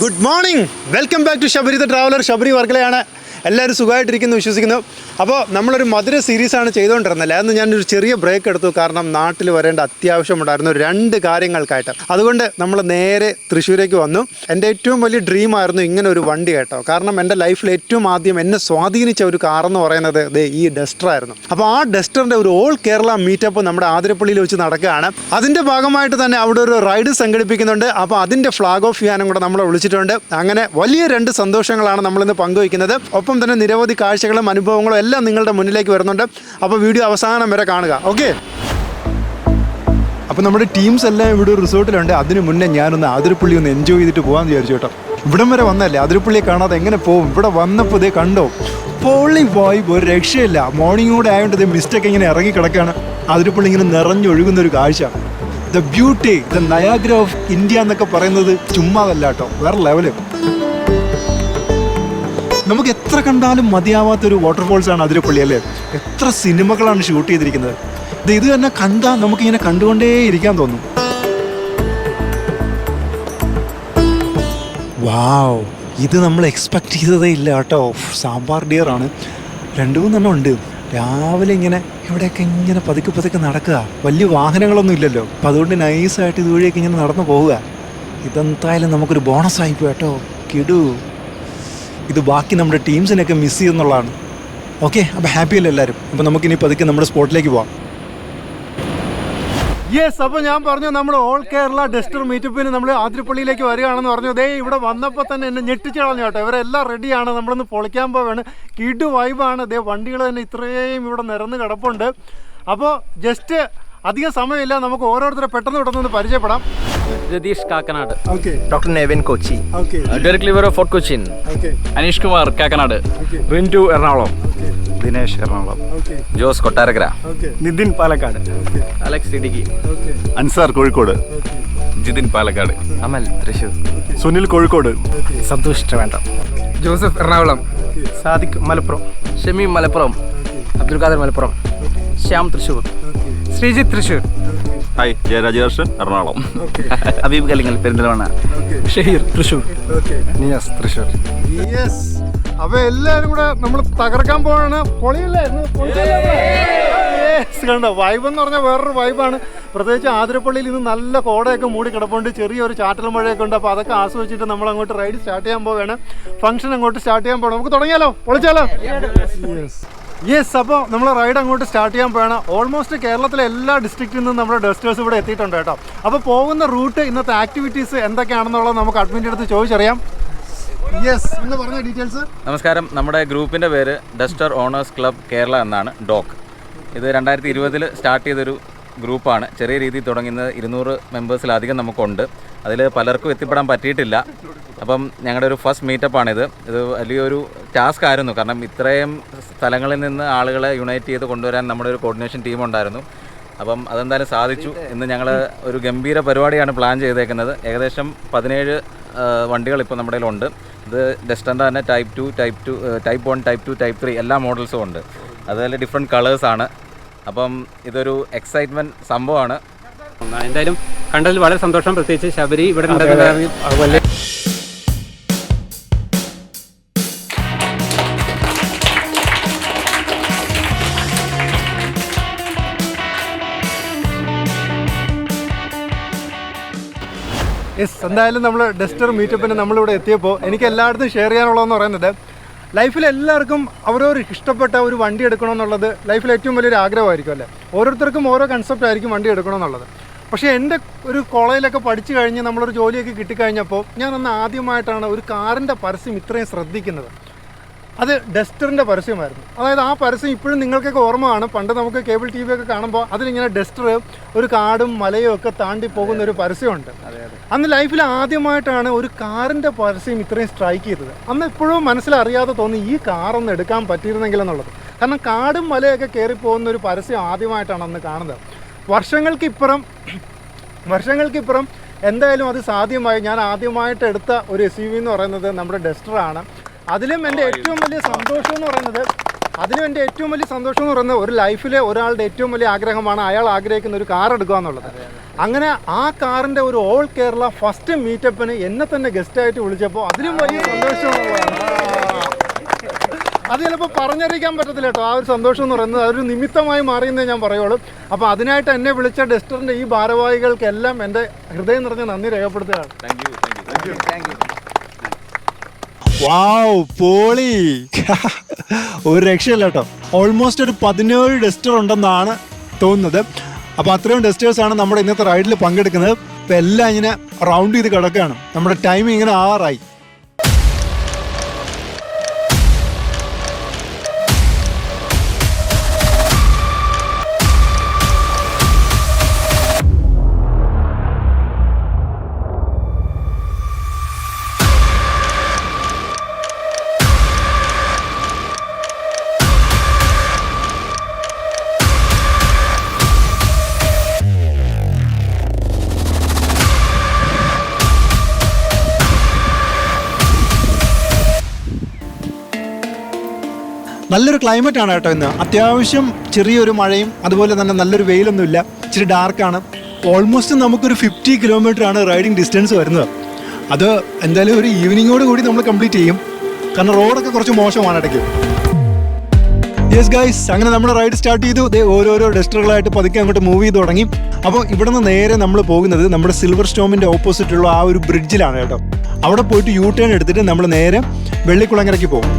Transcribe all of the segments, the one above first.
Good morning, welcome back to Sabari the traveller. Sabari വർക്കലയാണ്. എല്ലാവരും സുഖമായിട്ടിരിക്കുന്നു വിശ്വസിക്കുന്നു. അപ്പോൾ നമ്മളൊരു മധുര സീരീസാണ് ചെയ്തുകൊണ്ടിരുന്നത്. അന്ന് ഞാനൊരു ചെറിയ ബ്രേക്ക് എടുത്തു, കാരണം നാട്ടിൽ വരേണ്ട അത്യാവശ്യമുണ്ടായിരുന്നു 2 കാര്യങ്ങൾക്കായിട്ട്. അതുകൊണ്ട് നമ്മൾ നേരെ തൃശ്ശൂരേക്ക് വന്നു. എൻ്റെ ഏറ്റവും വലിയ ഡ്രീമായിരുന്നു ഇങ്ങനെ ഒരു വണ്ടി കേട്ടോ. കാരണം എൻ്റെ ലൈഫിൽ ഏറ്റവും ആദ്യം എന്നെ സ്വാധീനിച്ച ഒരു കാറെന്ന് പറയുന്നത് ഈ ഡസ്റ്ററായിരുന്നു. അപ്പോൾ ആ ഡസ്റ്ററിൻ്റെ ഒരു ഓൾ കേരള മീറ്റപ്പ് നമ്മുടെ ആതിരപ്പള്ളിയിൽ വെച്ച് നടക്കുകയാണ്. അതിൻ്റെ ഭാഗമായിട്ട് തന്നെ അവിടെ ഒരു റൈഡ് സംഘടിപ്പിക്കുന്നുണ്ട്. അപ്പോൾ അതിൻ്റെ ഫ്ലാഗ് ഓഫ് ചെയ്യാനും കൂടെ നമ്മളെ വിളിച്ചിട്ടുണ്ട്. അങ്ങനെ വലിയ 2 സന്തോഷങ്ങളാണ് നമ്മളിന്ന് പങ്കുവയ്ക്കുന്നത്. ഒപ്പം തന്നെ നിരവധി കാഴ്ചകളും അനുഭവങ്ങളും എല്ലാം നിങ്ങളുടെ മുന്നിലേക്ക് വരുന്നുണ്ട്. അപ്പോൾ വീഡിയോ അവസാനം വരെ കാണുക. ഓക്കെ, അപ്പോൾ നമ്മുടെ ടീംസ് എല്ലാം ഇവിടെ ഒരു റിസോർട്ടിലുണ്ട്. അതിന് മുന്നേ ഞാനൊന്ന് ആതിരപ്പള്ളി ഒന്ന് എൻജോയ് ചെയ്തിട്ട് പോകാമെന്ന് വിചാരിച്ചു കേട്ടോ. ഇവിടം വരെ വന്നല്ലേ, ആതിരപ്പള്ളിയെ കാണാതെ എങ്ങനെ പോകും? ഇവിടെ വന്നപ്പോൾ ഇതേ കണ്ടോ, പൊളി വൈബ്, ഒരു രക്ഷയില്ല. മോർണിംഗ് കൂടെ ആയതുകൊണ്ട് ഇത് മിസ്റ്റൊക്കെ ഇങ്ങനെ ഇറങ്ങി കിടക്കുകയാണ്. ആതിരപ്പള്ളി ഇങ്ങനെ നിറഞ്ഞൊഴുകുന്ന ഒരു കാഴ്ച. The beauty, the Niagara of India എന്നൊക്കെ പറയുന്നത് ചുമ്മാതല്ല കേട്ടോ, വേറെ ലെവല്. നമുക്ക് എത്ര കണ്ടാലും മതിയാവാത്തൊരു വാട്ടർഫോൾസാണ് ആതിരപ്പള്ളി അല്ലേ. എത്ര സിനിമകളാണ് ഷൂട്ട് ചെയ്തിരിക്കുന്നത്. ഇത് തന്നെ കണ്ടാൽ നമുക്കിങ്ങനെ കണ്ടുകൊണ്ടേ ഇരിക്കാൻ തോന്നും. വാവ്, ഇത് നമ്മൾ എക്സ്പെക്റ്റ് ചെയ്തതേ ഇല്ല കേട്ടോ. സാമ്പാർ ഡിയറാണ്. 2-3 ഉണ്ട്. രാവിലെ ഇങ്ങനെ ഇവിടെയൊക്കെ ഇങ്ങനെ പതുക്കെ പതുക്കെ നടക്കുക. വലിയ വാഹനങ്ങളൊന്നും ഇല്ലല്ലോ. അപ്പം അതുകൊണ്ട് നൈസായിട്ട് ഇതുവഴിയൊക്കെ ഇങ്ങനെ നടന്നു പോവുക. ഇതെന്തായാലും നമുക്കൊരു ബോണസായി പോയി കേട്ടോ. കിടു. ഇത് ബാക്കി നമ്മുടെ ടീംസിനൊക്കെ മിസ് ചെയ്യുന്നുള്ളതാണ്. ഓക്കെ, അപ്പോൾ ഹാപ്പി അല്ലേ എല്ലാവരും? അപ്പോൾ നമുക്കിനി പതുക്കെ നമ്മുടെ സ്പോട്ടിലേക്ക് പോവാം. യെസ്, അപ്പോൾ ഞാൻ പറഞ്ഞു നമ്മൾ ഓൾ കേരള ഡസ്റ്റർ മീറ്റപ്പിന് നമ്മൾ ആതിരപ്പള്ളിയിലേക്ക് വരികയാണെന്ന് പറഞ്ഞു. അതേ ഇവിടെ വന്നപ്പോൾ തന്നെ എന്നെ ഞെട്ടിച്ച് കളഞ്ഞു കേട്ടോ. ഇവരെല്ലാം റെഡിയാണ്, നമ്മളൊന്ന് പൊളിക്കാൻ പോവുകയാണ്. കിടു വൈബാണ്. അതേ വണ്ടികൾ തന്നെ ഇത്രയും ഇവിടെ നിരന്ന് കിടപ്പുണ്ട്. അപ്പോൾ ജസ്റ്റ് അധികം സമയമില്ല, നമുക്ക് ഓരോരുത്തരെ പെട്ടെന്ന് പെട്ടെന്ന് പരിചയപ്പെടാം. Ratheesh Kakkanad. Okay. Doctor Nevin Kochi. Okay. Derick Livero Fort Cochin. Okay. Aneesh Kumar Kakkanad. Rintu Ernakulam. Dinesh Ernakulam. Okay. Jose Kottarakkara. Okay. Nithin Palakkad. Okay. Alex Idukki. Okay. Ansar Kozhikode. Okay. Jithin Palakkad. Amal Thrissur. Sunil Kozhikode. Santhosh Trivandrum. Joseph Ernakulam. Sadiq Malappuram. Shameem Malappuram. Abdul Khader Malappuram. Shyam Thrissur. Sreejith Thrissur. Hi, Jayarajeshan Ernakulam. Abeeb Kalingal Perinthalmanna. Shaheer Thrissur. Niyas Thrissur. Yes, അപ്പോൾ എല്ലാവരും കൂടെ നമ്മൾ തകർക്കാൻ പോവാണ്. പൊളിയല്ലായിരുന്നു? കണ്ടോ, വൈബ് എന്ന് പറഞ്ഞാൽ വേറൊരു വൈബാണ്. പ്രത്യേകിച്ച് ആതിരപ്പള്ളിയിൽ ഇന്ന് നല്ല കോടയൊക്കെ മൂടി കിടപ്പുണ്ട്, ചെറിയൊരു ചാറ്റൽ മഴയൊക്കെ ഉണ്ട്. അപ്പോൾ അതൊക്കെ ആസ്വദിച്ചിട്ട് നമ്മൾ അങ്ങോട്ട് റൈഡ് സ്റ്റാർട്ട് ചെയ്യാൻ പോവുകയാണ്. ഫംഗ്ഷൻ അങ്ങോട്ട് സ്റ്റാർട്ട് ചെയ്യാൻ പോകണം. നമുക്ക് തുടങ്ങിയാലോ? പൊളിച്ചാലോ? യെസ്, അപ്പോൾ നമ്മൾ റൈഡ് അങ്ങോട്ട് സ്റ്റാർട്ട് ചെയ്യാൻ പോവാണ്. ഓൾമോസ്റ്റ് കേരളത്തിലെ എല്ലാ ഡിസ്ട്രിക്റ്റിൽ നിന്നും നമ്മുടെ ഡസ്റ്റേഴ്സ് ഇവിടെ എത്തിയിട്ടുണ്ട് കേട്ടോ. അപ്പോൾ പോകുന്ന റൂട്ട്, ഇന്നത്തെ ആക്ടിവിറ്റീസ് എന്തൊക്കെയാണെന്നുള്ളത് നമുക്ക് അഡ്മിൻ്റെ അടുത്ത് ചോദിച്ചറിയാം. യെസ്, എന്ന് പറഞ്ഞ ഡീറ്റെയിൽസ്. നമസ്കാരം, നമ്മുടെ ഗ്രൂപ്പിൻ്റെ പേര് ഡസ്റ്റർ ഓണേഴ്സ് ക്ലബ് കേരള എന്നാണ്, ഡോക്ക്. ഇത് 2020 സ്റ്റാർട്ട് ചെയ്തൊരു ഗ്രൂപ്പാണ്. ചെറിയ രീതിയിൽ തുടങ്ങുന്നത് 200 മെമ്പേഴ്സിലധികം നമുക്കുണ്ട്. അതിൽ പലർക്കും എത്തിപ്പെടാൻ പറ്റിയിട്ടില്ല. അപ്പം ഞങ്ങളുടെ ഒരു ഫസ്റ്റ് മീറ്റപ്പാണിത്. ഇത് വലിയൊരു ടാസ്ക് ആയിരുന്നു, കാരണം ഇത്രയും സ്ഥലങ്ങളിൽ നിന്ന് ആളുകളെ യുണൈറ്റ് ചെയ്ത് കൊണ്ടുവരാൻ നമ്മുടെ ഒരു കോർഡിനേഷൻ ടീം ഉണ്ടായിരുന്നു. അപ്പം അതെന്തായാലും സാധിച്ചു. ഇന്ന് ഞങ്ങൾ ഒരു ഗംഭീര പരിപാടിയാണ് പ്ലാൻ ചെയ്തേക്കുന്നത്. ഏകദേശം 17 വണ്ടികൾ ഇപ്പോൾ നമ്മുടെ കയ്യിലുണ്ട്. ഇത് ഡസ്റ്ററിൻ്റെ തന്നെ ടൈപ്പ് 2, ടൈപ്പ് 1, ടൈപ്പ് 2, ടൈപ്പ് 3 എല്ലാ മോഡൽസും ഉണ്ട്. അതുപോലെ ഡിഫറെൻറ്റ് കളേഴ്സാണ്. അപ്പം ഇതൊരു എക്സൈറ്റ്മെൻറ്റ് സംഭവമാണ്. എന്തായാലും കണ്ടതിൽ വളരെ സന്തോഷം. പ്രത്യേകിച്ച് ശബരി ഇവിടെ അതുപോലെ യെസ്, എന്തായാലും നമ്മൾ ഡസ്റ്റർ മീറ്റപ്പിന് നമ്മളിവിടെ എത്തിയപ്പോൾ എനിക്ക് എല്ലായിടത്തും ഷെയർ ചെയ്യാനുള്ളതെന്ന് പറയുന്നത്, ലൈഫിൽ എല്ലാവർക്കും അവരവർ ഇഷ്ടപ്പെട്ട ഒരു വണ്ടി എടുക്കണമെന്നുള്ളത് ലൈഫിൽ ഏറ്റവും വലിയൊരു ആഗ്രഹമായിരിക്കും അല്ലേ. ഓരോരുത്തർക്കും ഓരോ കൺസെപ്റ്റ് ആയിരിക്കും വണ്ടി എടുക്കണമെന്നുള്ളത്. പക്ഷേ എൻ്റെ ഒരു കോളേജിലൊക്കെ പഠിച്ചു കഴിഞ്ഞ് നമ്മളൊരു ജോലിയൊക്കെ കിട്ടിക്കഴിഞ്ഞപ്പോൾ ഞാൻ അന്ന് ആദ്യമായിട്ടാണ് ഒരു കാറിൻ്റെ പരസ്യം ഇത്രയും ശ്രദ്ധിക്കുന്നത്. അത് ഡസ്റ്ററിൻ്റെ പരസ്യമായിരുന്നു. അതായത് ആ പരസ്യം ഇപ്പോഴും നിങ്ങൾക്കൊക്കെ ഓർമ്മ കാണും. പണ്ട് നമുക്ക് കേബിൾ ടി വി ഒക്കെ കാണുമ്പോൾ അതിലിങ്ങനെ ഡസ്റ്റർ ഒരു കാടും മലയും ഒക്കെ താണ്ടി പോകുന്ന ഒരു പരസ്യമുണ്ട്. അന്ന് ലൈഫിൽ ആദ്യമായിട്ടാണ് ഒരു കാറിൻ്റെ പരസ്യം ഇത്രയും സ്ട്രൈക്ക് ചെയ്തത്. അന്ന് ഇപ്പോഴും മനസ്സിലറിയാതെ തോന്നി ഈ കാറൊന്ന് എടുക്കാൻ പറ്റിയിരുന്നെങ്കിലെന്നുള്ളത്. കാരണം കാടും മലയൊക്കെ കയറിപ്പോകുന്ന ഒരു പരസ്യം ആദ്യമായിട്ടാണ് അന്ന് കാണുന്നത്. വർഷങ്ങൾക്കിപ്പുറം എന്തായാലും അത് സാധ്യമായി. ഞാൻ ആദ്യമായിട്ട് എടുത്ത ഒരു SUV എന്ന് പറയുന്നത് നമ്മുടെ ഡസ്റ്ററാണ്. അതിലും എൻ്റെ ഏറ്റവും വലിയ സന്തോഷം എന്ന് പറയുന്നത് ഒരു ലൈഫിലെ ഒരാളുടെ ഏറ്റവും വലിയ ആഗ്രഹമാണ് അയാൾ ആഗ്രഹിക്കുന്ന ഒരു കാർ എടുക്കുക എന്നുള്ളത്. അങ്ങനെ ആ കാറിൻ്റെ ഒരു ഓൾ കേരള ഫസ്റ്റ് മീറ്റപ്പിന് എന്നെ തന്നെ ഗസ്റ്റായിട്ട് വിളിച്ചപ്പോൾ അതിലും വലിയ സന്തോഷമുള്ളതാണ്. അത് ചിലപ്പോൾ പറഞ്ഞറിയിക്കാൻ പറ്റത്തില്ല കേട്ടോ. ആ ഒരു സന്തോഷം എന്ന് പറയുന്നത് അതൊരു നിമിത്തമായി മാറിയെന്നേ ഞാൻ പറയുള്ളൂ. അപ്പോൾ അതിനായിട്ട് എന്നെ വിളിച്ച ഡസ്റ്ററിൻ്റെ ഈ ഭാരവാഹികൾക്കെല്ലാം എൻ്റെ ഹൃദയം നിറഞ്ഞ നന്ദി രേഖപ്പെടുത്തുകയാണ്. വാവ്, പോളി. ഒരു രക്ഷയില്ല കേട്ടോ. ഓൾമോസ്റ്റ് ഒരു 17 ഡസ്റ്റർ ഉണ്ടെന്നാണ് തോന്നുന്നത്. അപ്പോൾ അത്രയും ഡസ്റ്റേഴ്സാണ് നമ്മുടെ ഇന്നത്തെ റൈഡിൽ പങ്കെടുക്കുന്നത്. അപ്പോൾ എല്ലാം ഇങ്ങനെ റൗണ്ട് ചെയ്ത് കിടക്കുകയാണ്. നമ്മുടെ ടൈം ഇങ്ങനെ ആറായി. നല്ലൊരു ക്ലൈമറ്റ് ആണ് കേട്ടോ ഇന്ന്. അത്യാവശ്യം ചെറിയൊരു മഴയും അതുപോലെ തന്നെ നല്ലൊരു വെയിലൊന്നുമില്ല. ഇച്ചിരി ഡാർക്കാണ്. ഓൾമോസ്റ്റ് നമുക്കൊരു 50 കിലോമീറ്റർ ആണ് റൈഡിങ് ഡിസ്റ്റൻസ് വരുന്നത്. അത് എന്തായാലും ഒരു ഈവനിങ്ങോട് കൂടി നമ്മൾ കംപ്ലീറ്റ് ചെയ്യും. കാരണം റോഡൊക്കെ കുറച്ച് മോശമാണ് ഇടയ്ക്ക്. യെസ് ഗൈസ്, അങ്ങനെ നമ്മുടെ റൈഡ് സ്റ്റാർട്ട് ചെയ്തു. ഓരോരോ ഡസ്റ്ററുകളായിട്ട് പതുക്കെ അങ്ങോട്ട് മൂവ് ചെയ്ത് തുടങ്ങി. അപ്പോൾ ഇവിടെ നിന്ന് നേരെ നമ്മൾ പോകുന്നത് നമ്മുടെ സിൽവർ സ്റ്റോമിൻ്റെ ഓപ്പോസിറ്റുള്ള ആ ഒരു ബ്രിഡ്ജിലാണ് കേട്ടോ. അവിടെ പോയിട്ട് യു ടേൺ എടുത്തിട്ട് നമ്മൾ നേരെ വെള്ളിക്കുളങ്ങരയ്ക്ക് പോകും.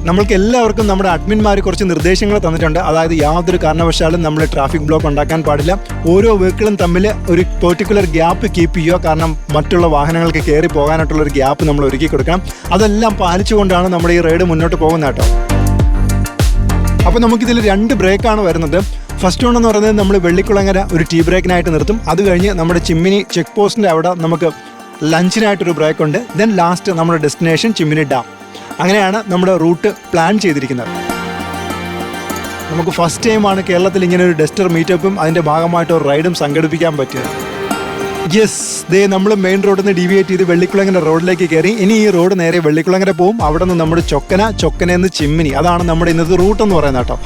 നമ്മൾക്ക് എല്ലാവർക്കും നമ്മുടെ അഡ്മിന്മാർ കുറച്ച് നിർദ്ദേശങ്ങൾ തന്നിട്ടുണ്ട്. അതായത് യാതൊരു കാരണവശാലും നമ്മൾ ട്രാഫിക് ബ്ലോക്ക് ഉണ്ടാക്കാൻ പാടില്ല. ഓരോ വെഹിക്കിളും തമ്മിൽ ഒരു പെർട്ടിക്കുലർ ഗ്യാപ്പ് കീപ്പ് ചെയ്യുക. കാരണം മറ്റുള്ള വാഹനങ്ങൾക്ക് കയറി പോകാനായിട്ടുള്ളൊരു ഗ്യാപ്പ് നമ്മൾ ഒരുക്കി കൊടുക്കണം. അതെല്ലാം പാലിച്ചുകൊണ്ടാണ് നമ്മുടെ ഈ റൈഡ് മുന്നോട്ട് പോകുന്നത് കേട്ടോ. അപ്പോൾ നമുക്കിതിൽ 2 ബ്രേക്കാണ് വരുന്നത്. ഫസ്റ്റ് വൺ എന്ന് പറയുന്നത് നമ്മൾ വെള്ളിക്കുളങ്ങര ഒരു ടീ ബ്രേക്കിനായിട്ട് നിർത്തും. അത് കഴിഞ്ഞ് നമ്മുടെ ചിമ്മിനി ചെക്ക് പോസ്റ്റിൻ്റെ അവിടെ നമുക്ക് ലഞ്ചിനായിട്ടൊരു ബ്രേക്കുണ്ട്. ദെൻ ലാസ്റ്റ് നമ്മുടെ ഡെസ്റ്റിനേഷൻ ചിമ്മിനി ഡാം. അങ്ങനെയാണ് നമ്മുടെ റൂട്ട് പ്ലാൻ ചെയ്തിരിക്കുന്നത്. നമുക്ക് ഫസ്റ്റ് ടൈമാണ് കേരളത്തിൽ ഇങ്ങനെ ഒരു ഡസ്റ്റർ മീറ്റപ്പും അതിൻ്റെ ഭാഗമായിട്ട് ഒരു റൈഡും സംഘടിപ്പിക്കാൻ പറ്റിയത്. യെസ്, നമ്മൾ മെയിൻ റോഡിൽ നിന്ന് ഡീവിയേറ്റ് ചെയ്ത് വെള്ളിക്കുളങ്ങര റോഡിലേക്ക് കയറി. ഇനി ഈ റോഡ് നേരെ വെള്ളിക്കുളങ്ങര പോകും. അവിടെ നിന്ന് നമ്മുടെ ചൊക്കനയെന്ന് ചിമ്മിനി. അതാണ് നമ്മുടെ ഇന്നത്തെ റൂട്ട് എന്ന് പറയുന്നത് കേട്ടോ.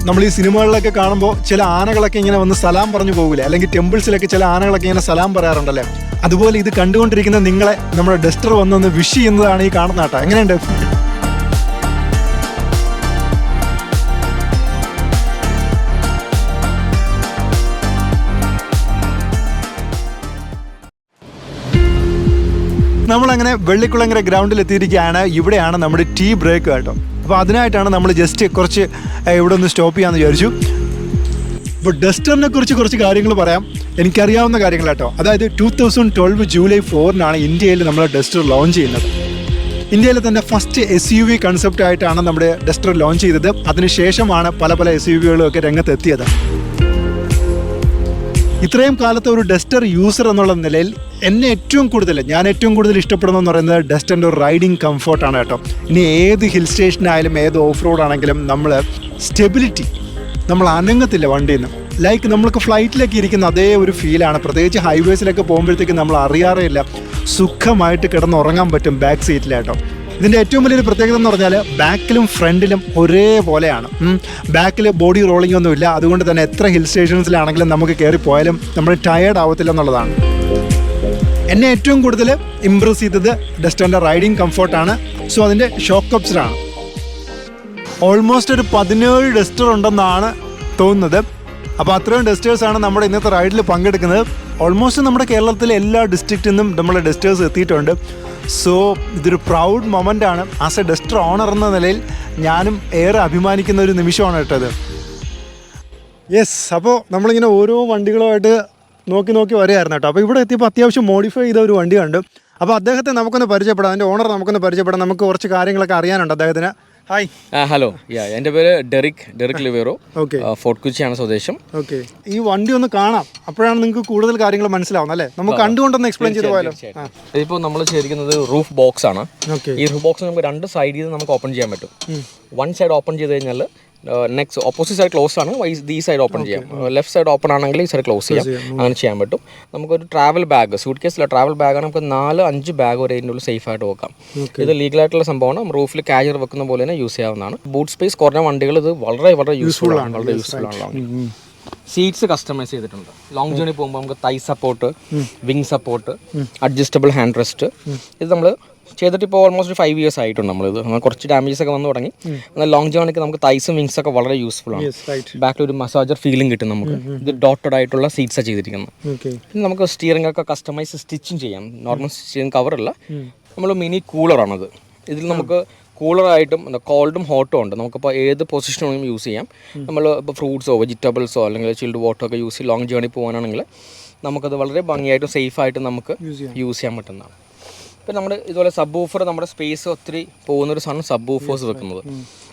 നമ്മൾ ഈ സിനിമകളിലൊക്കെ കാണുമ്പോൾ ചില ആനകളൊക്കെ ഇങ്ങനെ വന്ന് സലാം പറഞ്ഞു പോകില്ലേ, അല്ലെങ്കിൽ ടെമ്പിൾസിലൊക്കെ ചില ആനകളൊക്കെ ഇങ്ങനെ സലാം പറയാറുണ്ടല്ലേ. അതുപോലെ ഇത് കണ്ടുകൊണ്ടിരിക്കുന്ന നിങ്ങളെ നമ്മുടെ ഡസ്റ്റർ വന്നൊന്ന് വിഷ് ചെയ്യുന്നതാണ് ഈ കാണുന്ന കേട്ടോ. എങ്ങനെയുണ്ട്? നമ്മളങ്ങനെ വെള്ളിക്കുളങ്ങര ഗ്രൗണ്ടിൽ എത്തിയിരിക്കുകയാണ്. ഇവിടെയാണ് നമ്മുടെ ടീ ബ്രേക്ക് കേട്ടോ. അപ്പോൾ അതിനായിട്ടാണ് നമ്മൾ ജസ്റ്റ് കുറച്ച് ഇവിടെ ഒന്ന് സ്റ്റോപ്പ് ചെയ്യാമെന്ന് വിചാരിച്ചു. ഇപ്പോൾ ഡസ്റ്ററിനെ കുറിച്ച് കുറച്ച് കാര്യങ്ങൾ പറയാം. എനിക്കറിയാവുന്ന കാര്യങ്ങൾ കേട്ടോ. അതായത് 2012 ജൂലൈ 4 ഇന്ത്യയിൽ നമ്മൾ ഡസ്റ്റർ ലോഞ്ച് ചെയ്യുന്നത്. ഇന്ത്യയിലെ തന്നെ ഫസ്റ്റ് SUV കൺസെപ്റ്റ് ആയിട്ടാണ് നമ്മുടെ ഡസ്റ്റർ ലോഞ്ച് ചെയ്തത്. അതിനുശേഷമാണ് പല SUVകളും ഒക്കെ രംഗത്തെത്തിയത്. ഇത്രയും കാലത്തെ ഒരു ഡസ്റ്റർ യൂസർ എന്നുള്ള നിലയിൽ ഞാൻ ഏറ്റവും കൂടുതൽ ഇഷ്ടപ്പെടുന്നതെന്ന് പറയുന്നത് ഡസ്റ്ററിൻ്റെ ഒരു റൈഡിങ് കംഫർട്ടാണ് കേട്ടോ. ഇനി ഏത് ഹിൽ സ്റ്റേഷനായാലും ഏത് ഓഫ് റോഡ് ആണെങ്കിലും നമ്മൾ സ്റ്റെബിലിറ്റി, നമ്മൾ അനങ്ങത്തില്ല വണ്ടിയിൽ നിന്ന്. ലൈക്ക് നമ്മൾക്ക് ഫ്ലൈറ്റിലൊക്കെ ഇരിക്കുന്ന അതേ ഒരു ഫീലാണ്. പ്രത്യേകിച്ച് ഹൈവേസിലൊക്കെ പോകുമ്പോഴത്തേക്കും നമ്മൾ അറിയാറേയില്ല, സുഖമായിട്ട് കിടന്നുറങ്ങാൻ പറ്റും ബാക്ക് സീറ്റിലായിട്ടോ. ഇതിൻ്റെ ഏറ്റവും വലിയൊരു പ്രത്യേകത എന്ന് പറഞ്ഞാൽ ബാക്കിലും ഫ്രണ്ടിലും ഒരേപോലെയാണ്. ബാക്കിൽ ബോഡി റോളിംഗ് ഒന്നുമില്ല. അതുകൊണ്ട് തന്നെ എത്ര ഹിൽ സ്റ്റേഷൻസിലാണെങ്കിലും നമുക്ക് കയറിപ്പോയാലും നമ്മൾ ടയേർഡ് ആവത്തില്ല എന്നുള്ളതാണ്. എന്നെ ഏറ്റവും കൂടുതൽ ഇമ്പ്രസ് ചെയ്തത് ഡസ്റ്ററിൻ്റെ റൈഡിങ് കംഫർട്ടാണ്. സോ അതിൻ്റെ ഷോക്ക് അബ്സറാണ്. ഓൾമോസ്റ്റ് ഒരു 17 ഡസ്റ്റർ ഉണ്ടെന്നാണ് തോന്നുന്നത്. അപ്പോൾ അത്രയും ഡസ്റ്റേഴ്സാണ് നമ്മുടെ ഇന്നത്തെ റൈഡിൽ പങ്കെടുക്കുന്നത്. ഓൾമോസ്റ്റ് നമ്മുടെ കേരളത്തിലെ എല്ലാ ഡിസ്ട്രിക്റ്റിൽ നിന്നും നമ്മളെ ഡസ്റ്റേഴ്സ് എത്തിയിട്ടുണ്ട്. സോ ഇതൊരു പ്രൗഡ് മൊമെൻ്റ് ആണ്. ആസ് എ ഡസ്റ്റർ ഓണർ എന്ന നിലയിൽ ഞാനും ഏറെ അഭിമാനിക്കുന്ന ഒരു നിമിഷമാണ് കേട്ടത്. യെസ്, അപ്പോൾ നമ്മളിങ്ങനെ ഓരോ വണ്ടികളുമായിട്ട് നോക്കി വരികയായിരുന്നു കേട്ടോ. അപ്പോൾ ഇവിടെ എത്തിയപ്പോൾ അത്യാവശ്യം മോഡിഫൈ ചെയ്ത ഒരു വണ്ടി കണ്ടു. അപ്പോൾ അദ്ദേഹത്തെ നമുക്കൊന്ന് പരിചയപ്പെടാം. അതിൻ്റെ ഓണർ നമുക്കൊന്ന് പരിചയപ്പെടാം. നമുക്ക് കുറച്ച് കാര്യങ്ങളൊക്കെ അറിയാനുണ്ട് അദ്ദേഹത്തിന്. ഹായ്. ഹലോ, എൻ്റെ പേര് ഡെറിക് ലിവേറോ. ഓക്കെ. ഫോർട്ട് കൊച്ചിയാണ് സ്വദേശം. ഓക്കെ. ഈ വണ്ടി ഒന്ന് കാണാം, അപ്പോഴാണ് നിങ്ങൾക്ക് കൂടുതൽ കാര്യങ്ങൾ മനസ്സിലാവുന്നത് അല്ലേ? നമുക്ക് കണ്ടുകൊണ്ടൊന്ന് എക്സ്പ്ലെയിൻ ചെയ്ത് പോയാലോ? ഇതിപ്പോൾ നമ്മൾ ചെയ്തിരിക്കുന്നത് റൂഫ് ബോക്സ് ആണ്. ഓക്കെ. ഈ റൂഫ് ബോക്സ് നമുക്ക് 2 സൈഡിൽ നിന്ന് നമുക്ക് ഓപ്പൺ ചെയ്യാൻ പറ്റും. 1 സൈഡ് ഓപ്പൺ ചെയ്ത് കഴിഞ്ഞാൽ നെക്സ്റ്റ് ഓപ്പോസിറ്റ് സൈഡ് ക്ലോസ് ആണ്, ഈ സൈഡ് ഓപ്പൺ ചെയ്യാം. ലെഫ്റ്റ് സൈഡ് ഓപ്പൺ ആണെങ്കിൽ ഈ സൈഡ് ക്ലോസ് ചെയ്യാം. അങ്ങനെ ചെയ്യാൻ പറ്റും. നമുക്കൊരു ട്രാവൽ ബാഗ്, സൂട്ട് കേസിലെ ട്രാവൽ ബാഗാണ്, നമുക്ക് 4-5 ബാഗ് വരെ ഇതിൻ്റെ ഉള്ളിൽ സേഫ് ആയിട്ട് വെക്കാം. ഇത് ലീഗലായിട്ടുള്ള സംഭവമാണ്. റൂഫിൽ കാരിയർ വെക്കുന്ന പോലെ തന്നെ യൂസ് ചെയ്യാവുന്നതാണ്. ബൂട്ട് സ്പേസ് കുറഞ്ഞ വണ്ടികൾ ഇത് വളരെ വളരെ യൂസ്ഫുൾ ആണ്, വളരെ യൂസ്ഫുൾ ആണ്. സീറ്റ്സ് കസ്റ്റമൈസ് ചെയ്തിട്ടുണ്ട്. ലോങ് ജേർണി പോകുമ്പോൾ നമുക്ക് തൈ support, wing support, adjustable hand rest, ഇത് നമ്മൾ ചെയ്തിട്ട് ഇപ്പോൾ ഓൾമോസ്റ്റ് 5 years ആയിട്ടുണ്ട്. നമ്മളിത് കുറച്ച് ഡാമേജസ് ഒക്കെ വന്നു തുടങ്ങി. എന്നാൽ ലോങ് ജേർണിക്ക് നമുക്ക് തൈസും വിങ്സ് ഒക്കെ വളരെ യൂസ്ഫുൾ ആണ്. ബാക്കിൽ ഒരു മസാജർ ഫീലിംഗ് കിട്ടും നമുക്ക്. ഇത് ഡോട്ടഡ് ആയിട്ടുള്ള സീറ്റ്സാണ് ചെയ്തിരിക്കുന്നത്. പിന്നെ നമുക്ക് സ്റ്റിയറിംഗ് ഒക്കെ കസ്റ്റമൈസ് സ്റ്റിച്ചിങ് ചെയ്യാം. നോർമൽ സ്റ്റിയറിംഗ് കവറല്ല, നമ്മൾ മിനി കൂളറാണത്. ഇതിൽ നമുക്ക് കൂളറായിട്ടും കോൾഡും ഹോട്ടും ഉണ്ട്. നമുക്കിപ്പോൾ ഏത് പൊസിഷനും യൂസ് ചെയ്യാം. നമ്മൾ ഇപ്പോൾ ഫ്രൂട്ട്സോ വെജിറ്റബിൾസോ അല്ലെങ്കിൽ ചിൽഡ് വാട്ടർ ഒക്കെ യൂസ് ചെയ്ത് ലോങ് ജേർണി പോകാനാണെങ്കിൽ നമുക്കത് വളരെ ഭംഗിയായിട്ടും സേഫായിട്ടും നമുക്ക് യൂസ് ചെയ്യാൻ പറ്റുന്നതാണ്. ഇപ്പം നമ്മുടെ ഇതുപോലെ സബ് വൂഫർ, നമ്മുടെ സ്പേസ് ഒത്തിരി പോകുന്നൊരു സാധനം സബ് വൂഫേഴ്സ് വെക്കുന്നത്.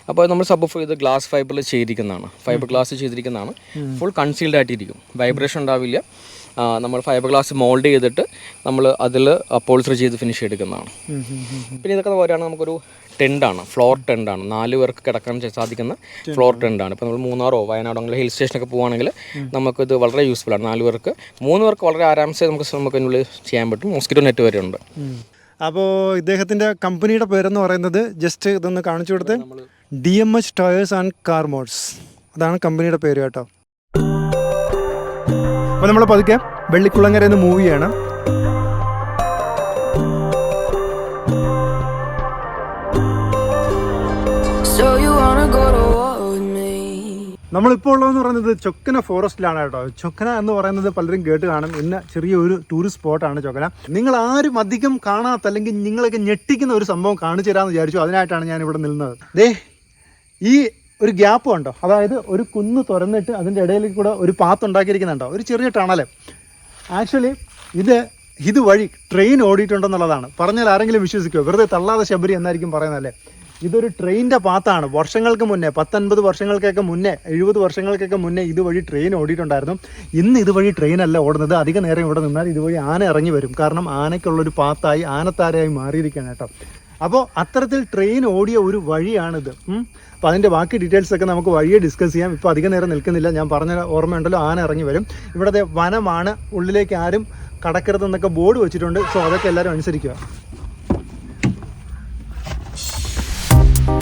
അപ്പോൾ നമ്മൾ സബ് വൂഫർ ഇത് ഗ്ലാസ് ഫൈബറിൽ ചെയ്തിരിക്കുന്നതാണ്, ഫൈബർ ഗ്ലാസ് ചെയ്തിരിക്കുന്നതാണ്. ഫുൾ കൺസീൽഡ് ആയിട്ടിരിക്കും, വൈബ്രേഷൻ ഉണ്ടാവില്ല. നമ്മൾ ഫൈബർ ഗ്ലാസ് മോൾഡ് ചെയ്തിട്ട് നമ്മൾ അതിൽ അപ്പോൾസറി ചെയ്ത് ഫിനിഷ് എടുക്കുന്നതാണ്. പിന്നെ ഇതൊക്കെ പറയുകയാണെങ്കിൽ നമുക്കൊരു ടെൻ്റാണ്, ഫ്ലോർ ടെൻ്റാണ്. 4 പേർക്ക് കിടക്കാൻ സാധിക്കുന്ന ഫ്ലോർ ടെൻ്റാണ്. ഇപ്പോൾ നമ്മൾ മൂന്നാറോ വയനാടോ അങ്ങനെ ഹിൽ സ്റ്റേഷനൊക്കെ പോകുകയാണെങ്കിൽ നമുക്കിത് വളരെ യൂസ്ഫുൾ ആണ്. 4 പേർക്ക് 3 പേർക്ക് വളരെ ആരാംസേ നമുക്ക് ഇതിനുള്ളിൽ ചെയ്യാൻ പറ്റും. മോസ്കിറ്റോ നെറ്റ് വരെ ഉണ്ട്. അപ്പോൾ ഇദ്ദേഹത്തിൻ്റെ കമ്പനിയുടെ പേരെന്ന് പറയുന്നത് ജസ്റ്റ് ഇതൊന്ന് കാണിച്ചു കൊടുത്ത് DMH tyres and car modes, അതാണ് കമ്പനിയുടെ പേര് കേട്ടോ. അപ്പോൾ നമ്മൾ പതുക്കെ വെള്ളിക്കുളങ്ങര എന്ന് മൂവിയാണ്. നമ്മളിപ്പോൾ ഉള്ളതെന്ന് പറയുന്നത് ചൊക്കന ഫോറസ്റ്റിലാണ് കേട്ടോ. ചൊക്കന എന്ന് പറയുന്നത് പലരും കേട്ട് കാണും. ഇന്ന് ചെറിയൊരു ടൂറിസ്റ്റ് സ്പോട്ടാണ് ചൊക്കന. നിങ്ങൾ ആരും അധികം കാണാത്ത അല്ലെങ്കിൽ നിങ്ങളൊക്കെ ഞെട്ടിക്കുന്ന ഒരു സംഭവം കാണിച്ചു തരാമെന്ന് വിചാരിച്ചു. അതിനായിട്ടാണ് ഞാൻ ഇവിടെ നിന്നത്. ഈ ഒരു ഗ്യാപ്പ് കണ്ടോ, അതായത് ഒരു കുന്ന് തുറന്നിട്ട് അതിൻ്റെ ഇടയിൽ കൂടെ ഒരു പാത്ത് ഉണ്ടാക്കിയിരിക്കുന്നുണ്ടോ, ഒരു ചെറിയ ടണൽ. ആക്ച്വലി ഇതുവഴി ട്രെയിൻ ഓടിയിട്ടുണ്ടെന്നുള്ളതാണ്. പറഞ്ഞാൽ ആരെങ്കിലും വിശ്വസിക്കുമോ? വെറുതെ തള്ളാതെ ശബരി എന്നായിരിക്കും പറയുന്നതല്ലേ. ഇതൊരു ട്രെയിനിൻ്റെ പാത്താണ്. വർഷങ്ങൾക്ക് മുന്നേ 10-50 വർഷങ്ങൾക്കൊക്കെ മുന്നേ, 70 വർഷങ്ങൾക്കൊക്കെ മുന്നേ ഇതുവഴി ട്രെയിൻ ഓടിയിട്ടുണ്ടായിരുന്നു. ഇന്ന് ഇതുവഴി ട്രെയിനല്ല ഓടുന്നത്. അധിക നേരം ഇവിടെ നിന്നാൽ ഇതുവഴി ആന ഇറങ്ങി വരും. കാരണം ആനയ്ക്കുള്ളൊരു പാത്തായി, ആനത്താരയായി മാറിയിരിക്കുകയാണ് കേട്ടോ. അപ്പോൾ അത്തരത്തിൽ ട്രെയിൻ ഓടിയ ഒരു വഴിയാണിത്. അപ്പോൾ അതിൻ്റെ ബാക്കി ഡീറ്റെയിൽസൊക്കെ നമുക്ക് വഴിയെ ഡിസ്കസ് ചെയ്യാം. ഇപ്പോൾ അധിക നേരം നിൽക്കുന്നില്ല. ഞാൻ പറഞ്ഞ ഓർമ്മയുണ്ടല്ലോ, ആന ഇറങ്ങി വരും. ഇവിടുത്തെ വനമാണ്, ഉള്ളിലേക്ക് ആരും കടക്കരുതെന്നൊക്കെ ബോർഡ് വെച്ചിട്ടുണ്ട്. സോ അതൊക്കെ എല്ലാവരും അനുസരിക്കുക.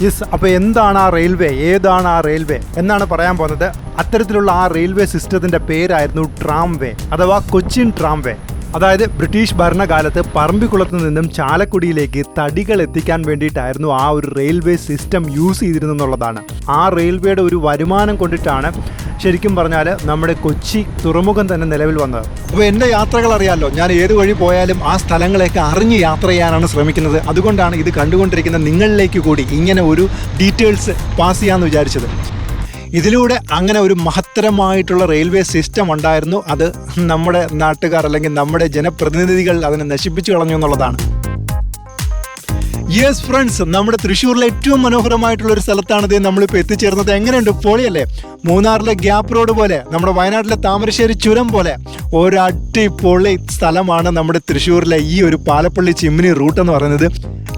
യെസ്, അപ്പോൾ എന്താണ് ആ റെയിൽവേ, ഏതാണ് ആ റെയിൽവേ എന്നാണ് പറയാൻ പോകുന്നത്. അത്തരത്തിലുള്ള ആ റെയിൽവേ സിസ്റ്റത്തിൻ്റെ പേരായിരുന്നു ട്രാംവേ അഥവാ കൊച്ചിൻ ട്രാംവേ. അതായത് ബ്രിട്ടീഷ് ഭരണകാലത്ത് പറമ്പിക്കുളത്ത് നിന്നും ചാലക്കുടിയിലേക്ക് തടികൾ എത്തിക്കാൻ വേണ്ടിയിട്ടായിരുന്നു ആ ഒരു റെയിൽവേ സിസ്റ്റം യൂസ് ചെയ്തിരുന്നെന്നുള്ളതാണ്. ആ റെയിൽവേയുടെ ഒരു വരുമാനം കൊണ്ടിട്ടാണ് ശരിക്കും പറഞ്ഞാൽ നമ്മുടെ കൊച്ചി തുറമുഖം തന്നെ നിലവിൽ വന്നത്. അപ്പോൾ എൻ്റെ യാത്രകൾ അറിയാമല്ലോ, ഞാൻ ഏത് വഴി പോയാലും ആ സ്ഥലങ്ങളെയൊക്കെ അറിഞ്ഞ് യാത്ര ചെയ്യാനാണ് ശ്രമിക്കുന്നത്. അതുകൊണ്ടാണ് ഇത് കണ്ടുകൊണ്ടിരിക്കുന്ന നിങ്ങളിലേക്ക് കൂടി ഇങ്ങനെ ഒരു ഡീറ്റെയിൽസ് പാസ് ചെയ്യാമെന്ന് വിചാരിച്ചത്. ഇതിലൂടെ അങ്ങനെ ഒരു മഹത്തരമായിട്ടുള്ള റെയിൽവേ സിസ്റ്റം ഉണ്ടായിരുന്നു. അത് നമ്മുടെ നാട്ടുകാർ അല്ലെങ്കിൽ നമ്മുടെ ജനപ്രതിനിധികൾ അതിനെ നശിപ്പിച്ചു കളഞ്ഞു എന്നുള്ളതാണ്. യെസ് ഫ്രണ്ട്സ്, നമ്മുടെ തൃശ്ശൂരിലെ ഏറ്റവും മനോഹരമായിട്ടുള്ള ഒരു സ്ഥലത്താണിത് നമ്മളിപ്പോൾ എത്തിച്ചേർന്നത്. എങ്ങനെയുണ്ട്? പൊളിയല്ലേ? മൂന്നാറിലെ ഗ്യാപ്പ് റോഡ് പോലെ, നമ്മുടെ വയനാട്ടിലെ താമരശ്ശേരി ചുരം പോലെ ഒരു അടിപൊളി സ്ഥലമാണ് നമ്മുടെ തൃശ്ശൂരിലെ ഈ ഒരു പാലപ്പള്ളി ചിമ്മിനി റൂട്ട് എന്ന് പറയുന്നത്.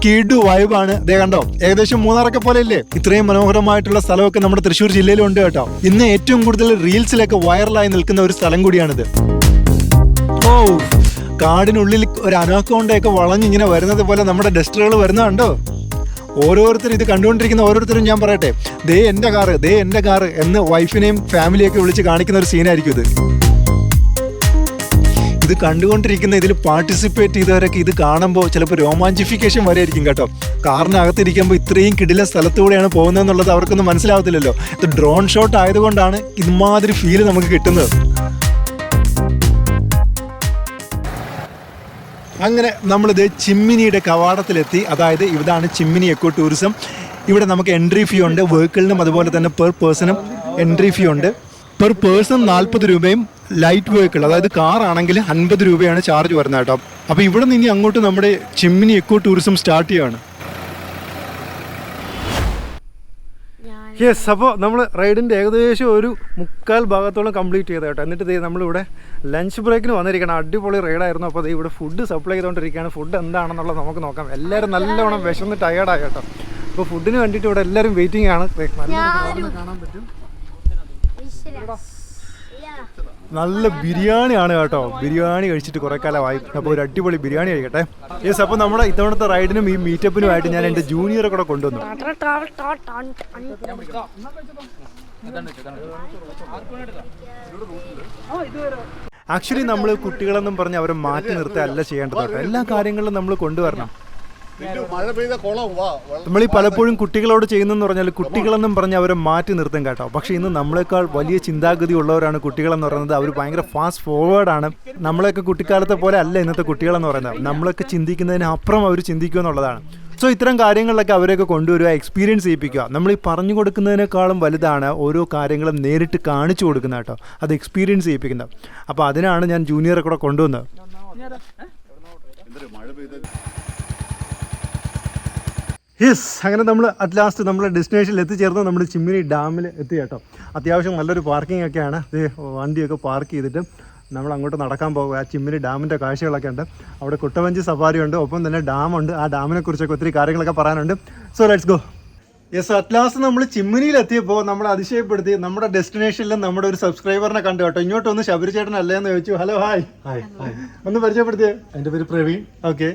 കിടു വൈബാണ്. ദേ കണ്ടോ, ഏകദേശം മൂന്നാറൊക്കെ പോലെ ഇല്ലേ? ഇത്രയും മനോഹരമായിട്ടുള്ള സ്ഥലമൊക്കെ നമ്മുടെ തൃശ്ശൂർ ജില്ലയിലും ഉണ്ട് കേട്ടോ. ഇന്ന് ഏറ്റവും കൂടുതൽ റീൽസിലൊക്കെ വൈറലായി നിൽക്കുന്ന ഒരു സ്ഥലം കൂടിയാണിത്. ഓ, കാടിനുള്ളിൽ ഒരു അനാക്കോണ്ടയൊക്കെ വളഞ്ഞിങ്ങനെ വരുന്നത് പോലെ നമ്മുടെ ഡസ്റ്ററുകൾ വരുന്നതുണ്ടോ? ഓരോരുത്തരും ഇത് കണ്ടുകൊണ്ടിരിക്കുന്ന ഓരോരുത്തരും ഞാൻ പറയട്ടെ, ദേ എൻ്റെ കാറ്, ദേ എൻ്റെ കാറ് എന്ന് വൈഫിനെയും ഫാമിലിയൊക്കെ വിളിച്ച് കാണിക്കുന്ന ഒരു സീനായിരിക്കും ഇത്. ഇത് കണ്ടുകൊണ്ടിരിക്കുന്ന, ഇതിൽ പാർട്ടിസിപ്പേറ്റ് ചെയ്തവരൊക്കെ ഇത് കാണുമ്പോൾ ചിലപ്പോൾ രോമാഞ്ചിഫിക്കേഷൻ വരെയായിരിക്കും കേട്ടോ. കാറിനകത്തിരിക്കുമ്പോൾ ഇത്രയും കിടിലൻ സ്ഥലത്തൂടെയാണ് പോകുന്നതെന്നുള്ളത് അവർക്കൊന്നും മനസ്സിലാവത്തില്ലല്ലോ. ഇത് ഡ്രോൺ ഷോട്ട് ആയതുകൊണ്ടാണ് ഇതുമാതിരി ഫീല് നമുക്ക് കിട്ടുന്നത്. അങ്ങനെ നമ്മളിത് ചിമ്മിനിയുടെ കവാടത്തിലെത്തി. അതായത് ഇതാണ് ചിമ്മിനി എക്കോ ടൂറിസം. ഇവിടെ നമുക്ക് എൻട്രി ഫീ ഉണ്ട്, വെഹിക്കിളിനും അതുപോലെ തന്നെ പെർ പേഴ്സണും എൻട്രി ഫീ ഉണ്ട്. പെർ പേഴ്സൺ 40 രൂപയും ലൈറ്റ് വെഹിക്കിൾ അതായത് കാർ ആണെങ്കിൽ 50 രൂപയാണ് ചാർജ് വരുന്നത് കേട്ടോ. അപ്പോൾ ഇവിടെ നിന്ന് അങ്ങോട്ട് നമ്മുടെ ചിമ്മിനി എക്കോ ടൂറിസം സ്റ്റാർട്ട് ചെയ്യുകയാണ്. യെസ്, അപ്പോൾ നമ്മൾ റൈഡിൻ്റെ ഏകദേശം ഒരു 3/4 ഭാഗത്തോളം കംപ്ലീറ്റ് ചെയ്ത് കേട്ടോ. എന്നിട്ട് നമ്മളിവിടെ ലഞ്ച് ബ്രേക്കിന് വന്നിരിക്കണം. അടിപൊളി റൈഡായിരുന്നു. അപ്പോൾ ഇവിടെ ഫുഡ് സപ്ലൈ ചെയ്തുകൊണ്ടിരിക്കുകയാണ്. ഫുഡ് എന്താണെന്നുള്ളത് നമുക്ക് നോക്കാം. എല്ലാവരും നല്ലവണ്ണം വിശന്ന് ടയേർഡായി കേട്ടോ. അപ്പോൾ ഫുഡിന് വേണ്ടിയിട്ട് ഇവിടെ എല്ലാവരും വെയിറ്റിംഗ് ആണ്. കാണാൻ പറ്റും നല്ല ബിരിയാണിയാണ് കേട്ടോ. ബിരിയാണി കഴിച്ചിട്ട് കുറേ കാലമായി. അപ്പോൾ ഒരു അടിപൊളി ബിരിയാണി കഴിക്കട്ടെ. യെസ്, അപ്പോൾ നമ്മുടെ ഇത്തവണത്തെ റൈഡിനും ഈ മീറ്റപ്പിനുമായിട്ട് ഞാൻ എൻ്റെ ജൂനിയറെ കൂടെ കൊണ്ടുവന്നു. ആക്ച്വലി നമ്മൾ കുട്ടികളെന്നും പറഞ്ഞ് അവരെ മാറ്റി നിർത്തുകയല്ല ചെയ്യേണ്ടത് കേട്ടോ. എല്ലാ കാര്യങ്ങളും നമ്മൾ കൊണ്ടുവരണം. നമ്മൾ ഈ പലപ്പോഴും കുട്ടികളോട് ചെയ്യുന്നതെന്ന് പറഞ്ഞാൽ കുട്ടികളെന്നും പറഞ്ഞ് അവരെ മാറ്റി നിർത്തും കേട്ടോ. പക്ഷേ ഇന്ന് നമ്മളെക്കാൾ വലിയ ചിന്താഗതി ഉള്ളവരാണ് കുട്ടികളെന്ന് പറയുന്നത്. അവർ ഭയങ്കര ഫാസ്റ്റ് ഫോർവേഡാണ്. നമ്മളെയൊക്കെ കുട്ടിക്കാലത്തെ പോലെ അല്ല ഇന്നത്തെ കുട്ടികളെന്ന് പറയുന്നത്. നമ്മളൊക്കെ ചിന്തിക്കുന്നതിന് അപ്പുറം അവർ ചിന്തിക്കുക എന്നുള്ളതാണ്. സോ ഇത്തരം കാര്യങ്ങളിലൊക്കെ അവരെയൊക്കെ കൊണ്ടുവരിക, എക്സ്പീരിയൻസ് ചെയ്യിപ്പിക്കുക. നമ്മൾ ഈ പറഞ്ഞു കൊടുക്കുന്നതിനേക്കാളും വലുതാണ് ഓരോ കാര്യങ്ങളും നേരിട്ട് കാണിച്ചു കൊടുക്കുന്നത് കേട്ടോ. അത് എക്സ്പീരിയൻസ് ചെയ്യിപ്പിക്കുന്നത്. അപ്പോൾ അതിനാണ് ഞാൻ ജൂനിയറെ കൂടെ കൊണ്ടുവന്നത്. യെസ്, അങ്ങനെ നമ്മൾ അറ്റ് ലാസ്റ്റ് നമ്മുടെ ഡെസ്റ്റിനേഷനിൽ എത്തിച്ചേർന്ന് നമ്മൾ ചിമ്മിനി ഡാമിൽ എത്തി കേട്ടോ. അത്യാവശ്യം നല്ലൊരു പാർക്കിംഗ് ഒക്കെയാണ്. വണ്ടിയൊക്കെ പാർക്ക് ചെയ്തിട്ട് നമ്മൾ അങ്ങോട്ട് നടക്കാൻ പോകുക. ആ ചിമ്മിനി ഡാമിൻ്റെ കാഴ്ചകളൊക്കെ ഉണ്ട്. അവിടെ കുട്ടവഞ്ചി സഫാരി ഉണ്ട്, ഒപ്പം തന്നെ ഡാമുണ്ട്. ആ ഡാമിനെ കുറിച്ചൊക്കെ ഒത്തിരി കാര്യങ്ങളൊക്കെ പറയാനുണ്ട്. So let's go. Yes, at last നമ്മൾ ചിമ്മിനിയിൽ എത്തിയപ്പോൾ നമ്മൾ അതിശയപ്പെടുത്തി. നമ്മുടെ ഡെസ്റ്റിനേഷനിൽ നമ്മുടെ ഒരു സബ്സ്ക്രൈബറിനെ കണ്ടു കേട്ടോ. ഇങ്ങോട്ടൊന്ന് ശബരി ചേട്ടൻ അല്ലേ എന്ന് ചോദിച്ചു. Hello, hi. ഒന്ന് പരിചയപ്പെടുത്തിയേ. എൻ്റെ പേര് പ്രവീൺ. ഓക്കെ,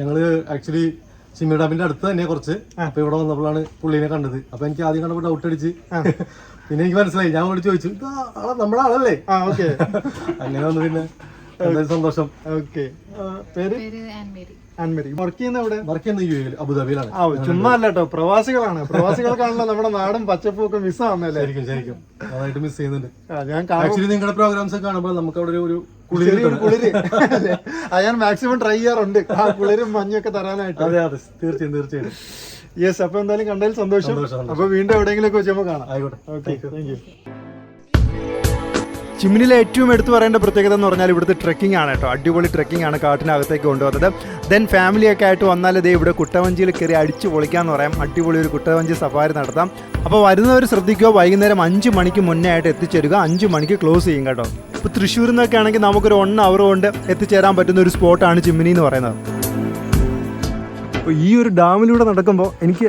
ഞങ്ങള് ആക്ച്വലി ചിമ്മി ഡാമിന്റെ അടുത്ത് തന്നെ കുറച്ച്. അപ്പൊ ഇവിടെ വന്നപ്പോഴാണ് പുള്ളിനെ കണ്ടത്. അപ്പൊ എനിക്ക് ആദ്യം കണ്ടപ്പോൾ ഡൗട്ട് അടിച്ച്, പിന്നെ എനിക്ക് മനസ്സിലായി. ഞാൻ വിളിച്ച് ചോദിച്ചു, നമ്മുടെ ആളല്ലേ? അങ്ങനെ വന്നു. പിന്നെ എന്തായാലും സന്തോഷം. ഓക്കെ, പേര് ആൻമേരി. വർക്ക് ചെയ്യുന്ന എവിടെ? വർക്ക് ചെയ്യുന്ന UAE അബുദാബിയിലാണ്. ചുമ്മാ അല്ല കേട്ടോ, പ്രവാസികളാണ്. പ്രവാസികൾക്കാണല്ലോ നമ്മുടെ നാടും പച്ചപ്പും ഒക്കെ മിസ് ആവുന്നല്ലേ? ശരിക്കും അതായിട്ട് മിസ് ചെയ്യുന്നുണ്ട്. ഞാൻ ആക്ച്വലി നിങ്ങളുടെ പ്രോഗ്രാംസ് ഒക്കെ കാണുമ്പോൾ നമുക്ക് അവിടെ ഒരു കുളിര് ഞാൻ മാക്സിമം ട്രൈ ചെയ്യാറുണ്ട് ആ കുളിരും മഞ്ഞൊക്കെ തരാനായിട്ട്. അതെ അതെ, തീർച്ചയായും. യെസ്, അപ്പൊ എന്തായാലും കണ്ടതിൽ സന്തോഷം. അപ്പൊ വീണ്ടും എവിടെയെങ്കിലും ഒക്കെ വെച്ച് കാണാം. ആയിക്കോട്ടെ, താങ്ക് യു. ചിമ്മിനിലെ ഏറ്റവും എടുത്തു പറയേണ്ട പ്രത്യേകത എന്ന് പറഞ്ഞാൽ ഇവിടുത്തെ ട്രെക്കിംഗ് ആണ് കേട്ടോ. അടിപൊളി ട്രെക്കിംഗ് ആണ് കാട്ടിനകത്തേക്ക് കൊണ്ടുവന്നത്. ദെൻ ഫാമിലിയൊക്കെ ആയിട്ട് വന്നാൽ ഇതേ ഇവിടെ കുട്ടവഞ്ചിയിൽ കയറി അടിച്ചു പൊളിക്കാമെന്ന് പറയാം. അടിപൊളി ഒരു കുട്ടവഞ്ചി സഫാരി നടത്താം. അപ്പോൾ വരുന്നവർ ശ്രദ്ധിക്കുക, വൈകുന്നേരം 5 മണിക്ക് മുന്നേ ആയിട്ട് എത്തിച്ചേരുക. 5 മണിക്ക് ക്ലോസ് ചെയ്യും കേട്ടോ. ഇപ്പോൾ തൃശ്ശൂരിൽ നിന്നൊക്കെ ആണെങ്കിൽ നമുക്കൊരു 1 അവർ കൊണ്ട് എത്തിച്ചേരാൻ പറ്റുന്ന ഒരു സ്പോട്ടാണ് ചിമ്മിനി എന്ന് പറയുന്നത്. അപ്പോൾ ഈ ഒരു ഡാമിലൂടെ നടക്കുമ്പോൾ എനിക്ക്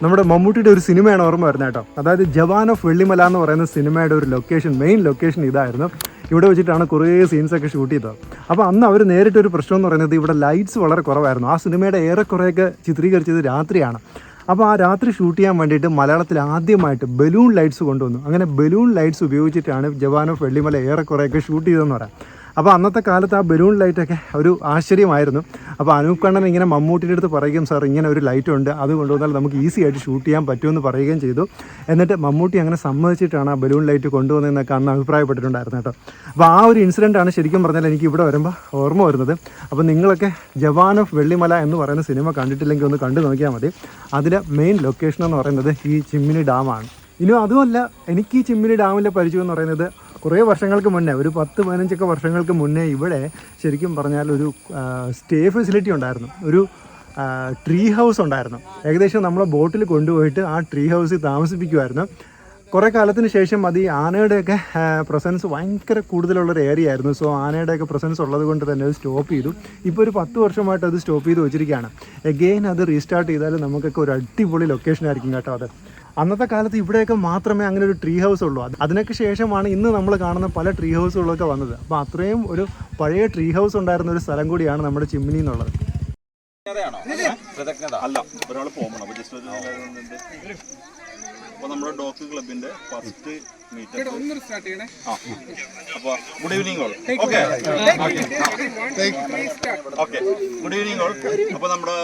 നമ്മുടെ മമ്മൂട്ടിയുടെ ഒരു സിനിമയാണ് ഓർമ്മ വരുന്നത് കേട്ടോ. അതായത് ജവാൻ ഓഫ് വെള്ളിമല എന്ന് പറയുന്ന സിനിമയുടെ ഒരു ലൊക്കേഷൻ, മെയിൻ ലൊക്കേഷൻ ഇതായിരുന്നു. ഇവിടെ വെച്ചിട്ടാണ് കുറേ സീൻസൊക്കെ ഷൂട്ട് ചെയ്തത്. അപ്പോൾ അന്ന് അവർ നേരിട്ടൊരു പ്രശ്നം എന്ന് പറയുന്നത് ഇവിടെ ലൈറ്റ്സ് വളരെ കുറവായിരുന്നു. ആ സിനിമയുടെ ഏറെക്കുറെയൊക്കെ ചിത്രീകരിച്ചത് രാത്രിയാണ്. അപ്പോൾ ആ രാത്രി ഷൂട്ട് ചെയ്യാൻ വേണ്ടിയിട്ട് മലയാളത്തിൽ ആദ്യമായിട്ട് ബലൂൺ ലൈറ്റ്സ് കൊണ്ടുവന്നു. അങ്ങനെ ബലൂൺ ലൈറ്റ്സ് ഉപയോഗിച്ചിട്ടാണ് ജവാൻ ഓഫ് വെള്ളിമല ഏറെക്കുറെയൊക്കെ ഷൂട്ട് ചെയ്തതെന്ന് പറയാം. അപ്പോൾ അന്നത്തെ കാലത്ത് ആ ബലൂൺ ലൈറ്റൊക്കെ ഒരു ആശ്ചര്യമായിരുന്നു. അപ്പോൾ അനൂപ് കണ്ണൻ ഇങ്ങനെ മമ്മൂട്ടിയുടെ അടുത്ത് പറയുകയും, സാർ ഇങ്ങനെ ഒരു ലൈറ്റ് ഉണ്ട്, അത് കൊണ്ടുവന്നാൽ നമുക്ക് ഈസി ആയിട്ട് ഷൂട്ട് ചെയ്യാൻ പറ്റുമെന്ന് പറയുകയും ചെയ്തു. എന്നിട്ട് മമ്മൂട്ടി അങ്ങനെ സമ്മതിച്ചിട്ടാണ് ആ ബലൂൺ ലൈറ്റ് കൊണ്ടുവന്നതെന്നൊക്കെ അന്ന് അഭിപ്രായപ്പെട്ടിട്ടുണ്ടായിരുന്നു കേട്ടോ. അപ്പോൾ ആ ഒരു ഇൻസിഡൻ്റാണ് ശരിക്കും പറഞ്ഞാൽ എനിക്ക് ഇവിടെ വരുമ്പോൾ ഓർമ്മ വരുന്നത്. അപ്പോൾ നിങ്ങളൊക്കെ ജവാൻ ഓഫ് വെള്ളിമല എന്ന് പറയുന്ന സിനിമ കണ്ടിട്ടില്ലെങ്കിൽ ഒന്ന് കണ്ടു നോക്കിയാൽ മതി. അതിലെ മെയിൻ ലൊക്കേഷൻ എന്ന് പറയുന്നത് ഈ ചിമ്മിനി ഡാമാണ്. ഇനി അതുമല്ല, എനിക്ക് ഈ ചിമ്മിനി ഡാമിലെ പരിചയം എന്ന് പറയുന്നത് കുറേ വർഷങ്ങൾക്ക് മുന്നേ, ഒരു 10-15 വർഷങ്ങൾക്ക് മുന്നേ ഇവിടെ ശരിക്കും പറഞ്ഞാൽ ഒരു സ്റ്റേ ഫെസിലിറ്റി ഉണ്ടായിരുന്നു. ഒരു ട്രീ ഹൗസ് ഉണ്ടായിരുന്നു. ഏകദേശം നമ്മളെ ബോട്ടിൽ കൊണ്ടുപോയിട്ട് ആ ട്രീ ഹൗസിൽ താമസിപ്പിക്കുമായിരുന്നു. കുറേ കാലത്തിന് ശേഷം അത് ഈ ആനയുടെയൊക്കെ പ്രസൻസ് ഭയങ്കര കൂടുതലുള്ളൊരു ഏരിയ ആയിരുന്നു. സോ ആനയുടെയൊക്കെ പ്രസൻസ് ഉള്ളത് കൊണ്ട് തന്നെ അത് സ്റ്റോപ്പ് ചെയ്തു. ഇപ്പോൾ ഒരു 10 വർഷമായിട്ട് അത് സ്റ്റോപ്പ് ചെയ്ത് വെച്ചിരിക്കുകയാണ്. എഗെയിൻ അത് റീസ്റ്റാർട്ട് ചെയ്താൽ നമുക്കൊക്കെ ഒരു അടിപൊളി ലൊക്കേഷൻ ആയിരിക്കും കേട്ടോ. അത് അന്നത്തെ കാലത്ത് ഇവിടെയൊക്കെ മാത്രമേ അങ്ങനെ ഒരു ട്രീ ഹൗസ് ഉള്ളൂ. അതിനൊക്കെ ശേഷമാണ് ഇന്ന് നമ്മൾ കാണുന്ന പല ട്രീ ഹൗസുകളൊക്കെ വന്നത്. അപ്പോൾ അത്രയും ഒരു പഴയ ട്രീ ഹൗസ് ഉണ്ടായിരുന്ന ഒരു സ്ഥലം കൂടിയാണ് നമ്മുടെ ചിമ്മിനി എന്നുള്ളത്. അല്ല, ഒരാൾ പോകണം. അപ്പോൾ ജസ്റ്റ് അപ്പോൾ നമ്മുടെ ഡോഗ് ക്ലബിന്റെ ഫസ്റ്റ് മീറ്റ്. അപ്പോൾ good evening all. Okay, good evening all. അപ്പോൾ നമ്മുടെ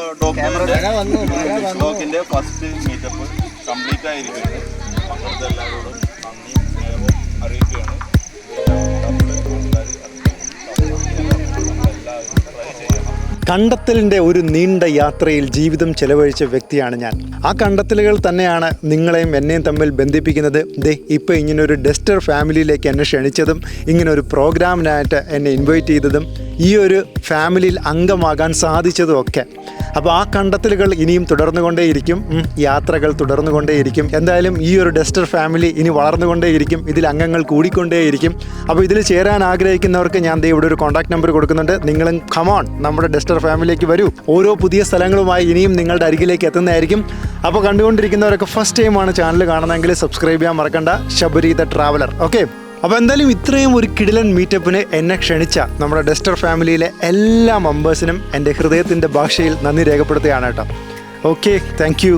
ഡോഗിന്റെ ഫസ്റ്റ് മീറ്റപ്പ് കംപ്ലീറ്റ് ആയിരിക്കുകയാണ്. പങ്കെടുത്ത എല്ലാവരോടും നന്ദി സ്നേഹവും അറിയിക്കുകയാണ്. കണ്ടെത്തലിൻ്റെ ഒരു നീണ്ട യാത്രയിൽ ജീവിതം ചെലവഴിച്ച വ്യക്തിയാണ് ഞാൻ. ആ കണ്ടെത്തലുകൾ തന്നെയാണ് നിങ്ങളെയും എന്നെയും തമ്മിൽ ബന്ധിപ്പിക്കുന്നത്. ഇപ്പോൾ ഇങ്ങനൊരു ഡസ്റ്റർ ഫാമിലിയിലേക്ക് എന്നെ ക്ഷണിച്ചതും ഇങ്ങനൊരു പ്രോഗ്രാമിനായിട്ട് എന്നെ ഇൻവൈറ്റ് ചെയ്തതും ഈ ഒരു ഫാമിലിയിൽ അംഗമാകാൻ സാധിച്ചതും ഒക്കെ. അപ്പോൾ ആ കണ്ടെത്തലുകൾ ഇനിയും തുടർന്നുകൊണ്ടേയിരിക്കും, യാത്രകൾ തുടർന്നുകൊണ്ടേയിരിക്കും. എന്തായാലും ഈ ഒരു ഡസ്റ്റർ ഫാമിലി ഇനി വളർന്നുകൊണ്ടേയിരിക്കും, ഇതിൽ അംഗങ്ങൾ കൂടിക്കൊണ്ടേയിരിക്കും. അപ്പോൾ ഇതിൽ ചേരാൻ ആഗ്രഹിക്കുന്നവർക്ക് ഞാൻ ദേ ഇവിടെ ഒരു കോൺടാക്ട് നമ്പർ കൊടുക്കുന്നുണ്ട്. നിങ്ങളും കമോൺ നമ്മുടെ ഡസ്റ്റർ ഫാമിലിയിലേക്ക് വരൂ. ഓരോ പുതിയ സ്ഥലങ്ങളുമായി ഇനിയും നിങ്ങളുടെ അരികിലേക്ക് എത്തുന്നതായിരിക്കും. അപ്പോൾ കണ്ടുകൊണ്ടിരിക്കുന്നവരൊക്കെ ഫസ്റ്റ് ടൈമാണ് ചാനൽ കാണുന്നതെങ്കിൽ സബ്സ്ക്രൈബ് ചെയ്യാൻ മറക്കണ്ട. Sabari the traveller. ഓക്കെ, അപ്പോൾ എന്തായാലും ഇത്രയും ഒരു കിടിലൻ മീറ്റപ്പിന് എന്നെ ക്ഷണിച്ച നമ്മുടെ ഡസ്റ്റർ ഫാമിലിയിലെ എല്ലാ മെമ്പേഴ്സിനും എൻ്റെ ഹൃദയത്തിൻ്റെ ഭാഷയിൽ നന്ദി രേഖപ്പെടുത്തുകയാണ് കേട്ടോ. Okay, thank you.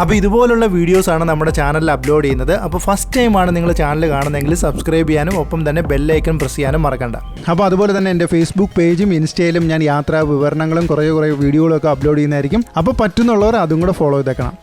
അപ്പോൾ ഇതുപോലുള്ള വീഡിയോസാണ് നമ്മുടെ ചാനലിൽ അപ്ലോഡ് ചെയ്യുന്നത്. അപ്പോൾ ഫസ്റ്റ് ടൈമാണ് നിങ്ങൾ ചാനൽ കാണുന്നതെങ്കിൽ സബ്സ്ക്രൈബ് ചെയ്യാനും ഒപ്പം തന്നെ ബെല്ലൈക്കൺ പ്രസ് ചെയ്യാനും മറക്കണ്ട. അപ്പോൾ അതുപോലെ തന്നെ എൻ്റെ ഫേസ്ബുക്ക് പേജും ഇൻസ്റ്റയിലും ഞാൻ യാത്രാ വിവരണങ്ങളും കുറേ വീഡിയോകളൊക്കെ അപ്ലോഡ് ചെയ്യുന്നതായിരിക്കും. അപ്പോൾ പറ്റുന്നുള്ളവർ അതും കൂടെ ഫോളോ ചെയ്തേക്കണം.